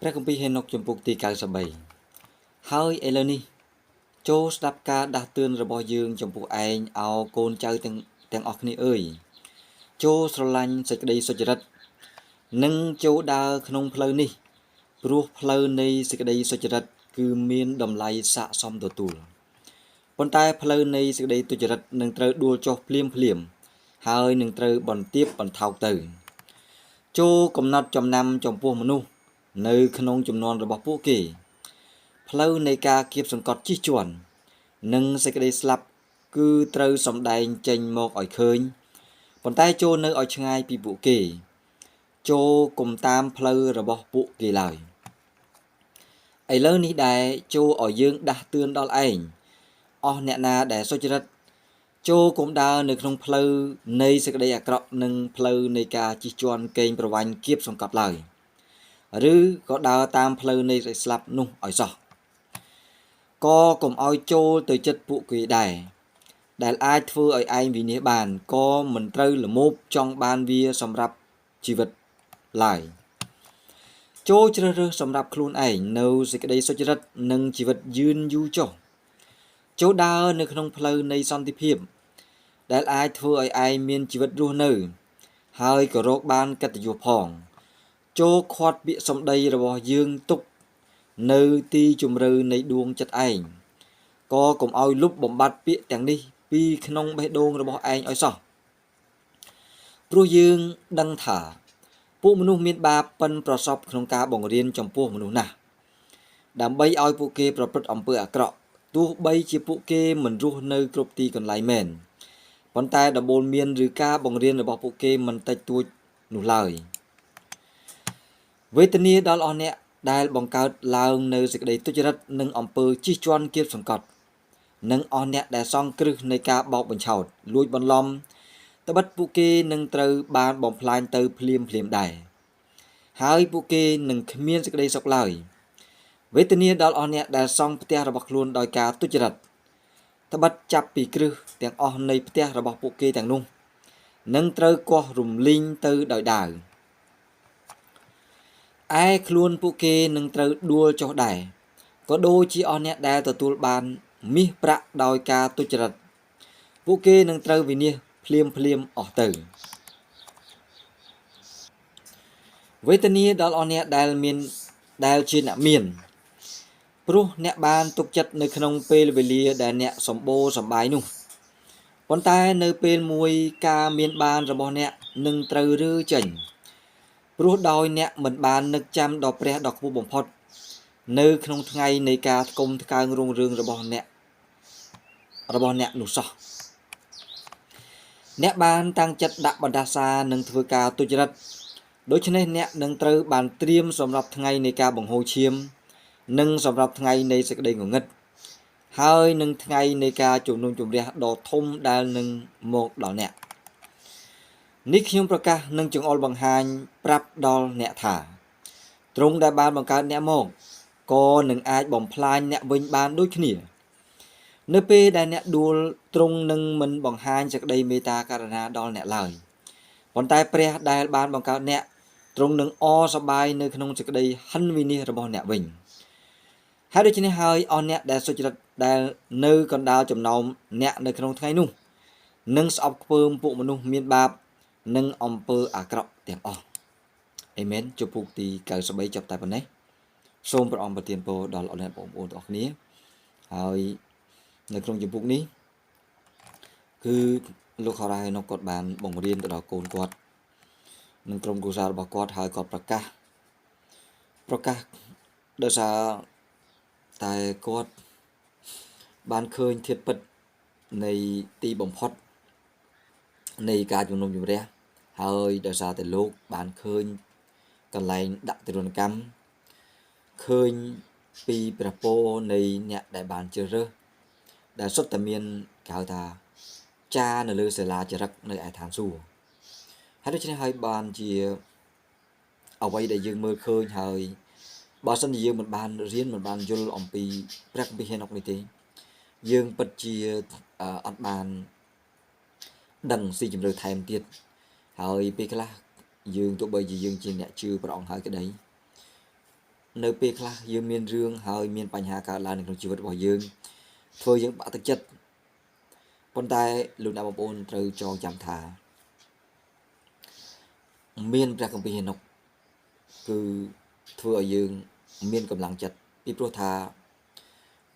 ព្រះគម្ពីរហេណុកជំពូកទី93ហើយឥឡូវនេះចូលស្ដាប់ការដាស់តឿនរបស់យើងចំពោះឯងអោកូនចៅទាំងអស់គ្នាអើយចូលស្រឡាញ់សេចក្តីសុចរិតនិងចូលដើរក្នុងផ្លូវនេះព្រោះផ្លូវនៃសេចក្តីសុចរិតគឺមានតម្លៃស័ក្តិសមទទួលប៉ុន្តែផ្លូវនៃសេចក្តីទុច្ចរិតនឹងត្រូវដួលចុះភ្លាមហើយនឹងត្រូវបន្ទាបបន្ថោកទៅចូលកំណត់ចំណាំចំពោះមនុស្សនៅក្នុងចំនួនរបស់ពួកគេផ្លូវនៃការគៀបសង្កត់ជិះជាន់និងសេចក្តីស្លាប់គឺត្រូវសម្ដែងចេញមកឲ្យឃើញប៉ុន្តែចូលនៅឲ្យឆ្ងាយពីពួកគេចូលកុំតាមផ្លូវរបស់ពួកគេឡើយឥឡូវនេះដែរចូលឲ្យយើងដាស់តឿនដល់ឯងអស់អ្នកណាដែលសុចរិតចូលកុំដើរនៅក្នុងផ្លូវនៃសេចក្តីអាក្រក់និងផ្លូវនៃការជិះជាន់កេងប្រវ័ញ្ចគៀបសង្កត់ឡើយឬក៏ដើរតាមផ្លូវនៃសេចក្តីស្លាប់នោះឲ្យសោះក៏កុំឲ្យចូលទៅចិត្តពួកគេដែរដែលអាចធ្វើឲ្យឯងវិនាសបានក៏មិនត្រូវលមោបចង់បានវាសម្រាប់ជីវិតឡើយចូលជ្រើសរើសសម្រាប់ខ្លួនឯងនៅសេចក្តីសុចរិតនិងជីវិតយឺនយូរចុះចូលដើរនៅក្នុងផ្លូវនៃសន្តិភាពដែលអាចធ្វើឲ្យឯងមានជីវិតរស់នៅហើយក៏រកបានកិត្តិយសផងចូលខាត់ពាក្យសម្ដីរបស់យើងទុកនៅទីជម្រៅនៃដួងចិត្តឯងក៏កុំឲ្យលុបបំបត្តិពាក្យទាំងនេះពីក្នុងបេះដូងរបស់ឯងឲ្យសោះព្រោះយើងដឹងថាពួកមនុស្សមានបាបប៉ិនប្រសពក្នុងការបង្រៀនចំពោះមនុស្សណាស់ដើម្បីឲ្យពួកគេប្រព្រឹត្តអំពើអាក្រក់ទោះបីជាពួកគេមិនរស់នៅគ្រប់ទីកន្លែងមែនប៉ុន្តែដំបូលមានឬការបង្រៀនរបស់ពួកគេមិនតិចតួចនោះឡើយវេទនាដល់អស់អ្នកដែលបង្កើតឡើងនៅសេចក្តីទុច្ចរិតនិងអំពើជិះជាន់គៀបសង្កត់និងអស់អ្នកដែលសង់គ្រឹះនៃការបោកបញ្ឆោតលួចបន្លំត្បិតពួកគេនឹងត្រូវបានបំផ្លាញទៅភ្លាមដែរហើយពួកគេនឹងគ្មានសេចក្តីសុខឡើយវេទនាដល់អស់អ្នកដែលសង់ផ្ទះរបស់ខ្លួនដោយការទុច្ចរិតត្បិតចាប់ពីគ្រឹះទាំងអស់នៃផ្ទះរបស់ពួកគេទាំងនោះនឹងត្រូវកោះរំលីងទៅដោយដាវឯខ្លួនពួកគេនឹងត្រូវដួលចុះដែរក៏ដូចជាអស់អ្នកដែលទទួលបានមាសប្រាក់ដោយការទុច្ចរិតពួកគេនឹងត្រូវវិនាសភ្លាមអស់ទៅវេទនាដល់អស់អ្នកដែលជាអ្នកមានព្រោះអ្នកបានទុកចិត្តនៅក្នុងពេលវេលាដែលអ្នកសម្បូរសប្បាយនោះប៉ុន្តែនៅពេលមួយការមានបានរបស់អ្នកនឹងត្រូវរើចេញព្រោះដោយអ្នកមិនបាននឹកចាំដល់ព្រះដ៏ខ្ពស់បំផុតនៅក្នុងថ្ងៃនៃការថ្កុំថ្កើងរុងរឿងរបស់អ្នកនោះសោះអ្នកបានតាំងចិត្តដាក់បណ្ដាសានិងធ្វើការទុច្ចរិតដូច្នេះអ្នកនឹងត្រូវបានត្រៀមសម្រាប់ថ្ងៃនៃការបង្ហូរឈាមនិងសម្រាប់ថ្ងៃនៃសេចក្តីងងឹតហើយនឹងថ្ងៃនៃការជំនុំជម្រះដ៏ធំដែលនឹងមកដល់អ្នកនេះខ្ញុំប្រកាសនឹងចង្អុលបង្ហាញប្រាប់ដល់អ្នកថាទ្រង់ដែលបានបង្កើតអ្នកមកក៏នឹងអាចបំផ្លាញអ្នកវិញបានដូចគ្នានៅពេលដែលអ្នកដួលទ្រង់នឹងមិនបង្ហាញសេចក្តីមេត្តាករុណាដល់អ្នកឡើយប៉ុន្តែព្រះដែលបានបង្កើតអ្នកទ្រង់នឹងអរសប្បាយនៅក្នុងសេចក្តីហិនវិនាសរបស់អ្នកវិញហើយដូច្នេះហើយអស់អ្នកដែលសុចរិតដែលនៅកណ្ដាលចំណោមអ្នកនៅក្នុងថ្ងៃនោះនឹងស្អប់ខ្ពើមពួកមនុស្សមានបាបនិងអំពើអាក្រក់ទាំងអស់អេមែនជំពូកទី93ចាប់តែប៉ុណ្ណេះសូមព្រះអង្គប្រទានពរដល់អស់អ្នកបងប្អូនទាំងអស់គ្នាហើយនៅក្នុងជំពូកនេះគឺលោកហោរ៉ាហេណុកគាត់បានបង្រៀនទៅដល់កូនគាត់និងក្រុមគ្រួសាររបស់គាត់ហើយគាត់ប្រកាសដោយសារតែគាត់បានឃើញធាតុពិតនៃទីបំផុតនៃការជំនុំជម្រះហើយដោយសារតែលោកបានឃើញកន្លែងដាក់ទរណកម្មឃើញពីព្រះពរនៃអ្នកដែលបានជ្រើសរើសដែលសុទ្ធតែមានគេហៅថាចានៅលើសាលាចរិតនៅឯឋានសួគ៌ហើយដូច្នេះហើយបានជាអ្វីដែលយើងមើលឃើញហើយបើសិនជាយើងមិនបានរៀនមិនបានយល់អំពីព្រះគម្ពីរហេណុកនេះទេយើងពិតជាអត់បានដឹងស៊ីជម្រៅថែមទៀតហើយពេលខ្លះយើងទោះបីជាយើងជាអ្នកជឿព្រះអង្គហើយក្តី នៅពេលខ្លះយើងមានរឿងហើយមានបញ្ហាកើតឡើងនៅក្នុងជីវិតរបស់យើងធ្វើយើងបាក់ទឹកចិត្តប៉ុន្តែលោកអ្នកបងប្អូនត្រូវចងចាំថាមានព្រះគម្ពីរហេណុកគឺធ្វើឲ្យយើងមានកម្លាំងចិត្តពីព្រោះថា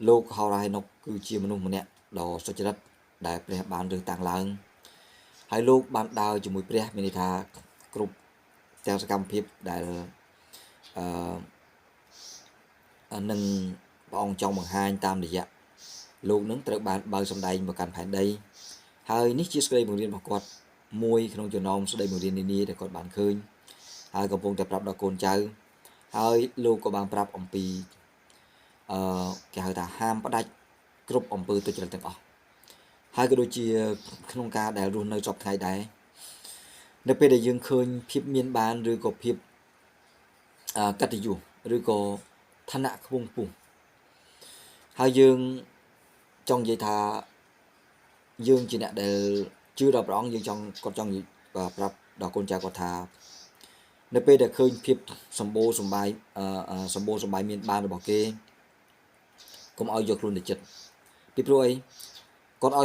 លោកហោរ៉ាហេណុកគឺជាមនុស្សម្នាក់ដ៏សុចរិតដែលព្រះបានរើសតាំងឡើងហើយលោកបានដើរជាមួយព្រះមានន័យថាគ្រប់ទាំងសកម្មភាពដែលនឹងព្រះអង្គចង់បង្ហាញតាមរយៈលោកនឹងត្រូវបានបើកសម្ដែងមកកាន់ផែនដីហើយនេះជាសេចក្តីបង្រៀនរបស់គាត់មួយក្នុងចំណោមសេចក្តីបង្រៀននានាដែលគាត់បានឃើញហើយកំពុងតែប្រាប់ដល់កូនចៅហើយលោកក៏បានប្រាប់អំពីគេហៅថាហាមផ្ដាច់គ្រប់អំពើទុច្ចរិតទាំងអស់ហើយក៏ដូចជាក្នុងការដែលរស់នៅសពថ្ងៃដែរនៅពេលដែលយើងឃើញភាពមានបានឬក៏ភាពកតញ្ញូឬក៏ឋានៈខ្ពង់ខ្ពស់ហើយយើងចង់និយាយថាយើងជាអ្នកដែលជឿដល់ព្រះអង្គយើងគាត់ចង់ប្រាប់ដល់កូនចៅគាត់ថានៅពេលដែលឃើញភាពសម្បូរសម្បាយមានបានរបស់គេកុំឲ្យយកខ្លួនទៅចិត្តពីព្រោះអីគាត់ឲ្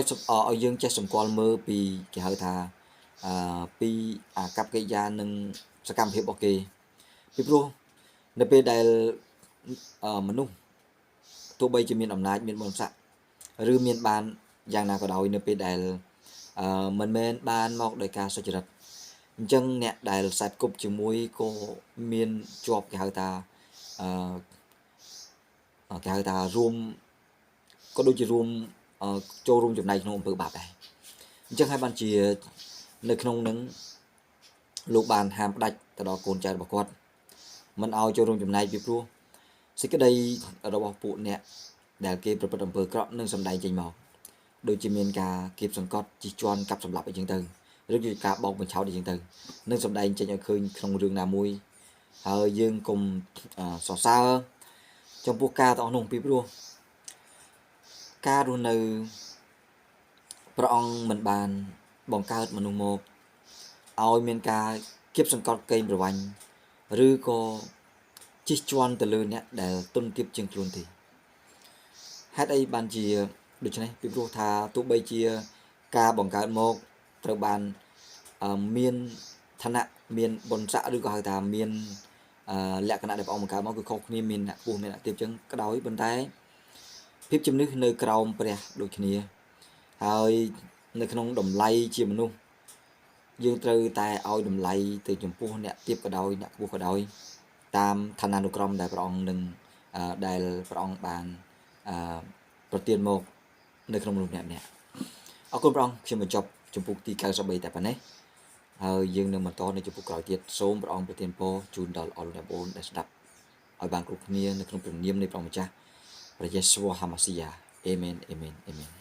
យយើងចេះសម្គាល់មើលពីគេហៅថាពីអាកប្បកិរិយានិងសកម្មភាពរបស់គេពីព្រោះនៅពេលដែលមនុស្សទោះបីជាមានអំណាចមានបុណ្យស័ក្តិឬមានបានយ៉ាងណាក៏ដោយនៅពេលដែលមិនមែនបានមកដោយការសុចរិតអញ្ចឹងអ្នកដែលខ្សែគប់ជាមួយក៏មានជាប់គេហៅថារួមក៏ដូចជារួមចូលរួមចំណែកក្នុងអំពើបាបដែរអញ្ចឹងហើយបានជានៅក្នុងនឹងលោកបានហាមផ្ដាច់ទៅដល់កូនចៅរបស់គាត់មិនឲ្យចូលរួមចំណែកពីព្រោះសេចក្តីរបស់ពួកអ្នកដែលគេប្រព្រឹត្តអំពើអាក្រក់នឹងសម្ដែងចេញមកដូចជាមានការគៀបសង្កត់ជិះជាន់កាប់សម្លាប់អីចឹងទៅឬជាការបោកបញ្ឆោតអីចឹងទៅនឹងសម្ដែងចេញឲ្យឃើញក្នុងរឿងណាមួយហើយយើងកុំសរសើរចំពោះការទាំងអស់នោះពីព្រោះការរស់នៅព្រះអង្គមិនបានបង្កើតមនុស្សមកឲ្យមានការគៀបសង្កត់កេងប្រវ័ញ្ចឬក៏ជិះជាន់ទៅលើអ្នកដែលទុនទាបជាងខ្លួនទេហេតុអីបានជាដូច្នេះពីព្រោះថាទោះបីជាការបង្កើតមកត្រូវបានមានឋានៈមានបុណ្យស័ក្តិឬក៏ហៅថាមានលក្ខណៈដែលព្រះអង្គបង្កើតមកគឺខុសគ្នាមានអ្នកខ្ពស់មានអ្នកទាបចឹងក៏ដោយប៉ុន្តែភាពជំនឿនៅក្រោមព្រះដូចគ្នាហើយនៅក្នុងតម្លៃជាមនុស្សយើងត្រូវតែឲ្យតម្លៃទៅចំពោះអ្នកទាបក៏ដោយអ្នកខ្ពស់ក៏ដោយតាមឋានានុក្រមដែលព្រះអង្គនឹងដែលព្រះអង្គបានប្រទានមកនៅក្នុងមនុស្សម្នាក់អរគុណព្រះអង្គខ្ញុំបញ្ចប់ចំពុកទី93តែប៉ុណ្ណេះហើយយើងនឹងបន្តនៅចំពុកក្រោយទៀតសូមព្រះអង្គប្រទានពរជូនដល់អស់លោកអ្នកបងប្អូនដែលស្ដាប់ឲ្យបានគ្រប់គ្នានៅក្នុងព្រះនាមនៃព្រះម្ចាស់ព្រះយេស៊ូវហាម៉ាស៊ីយ៉ាអេមែនអេមែនអេមែន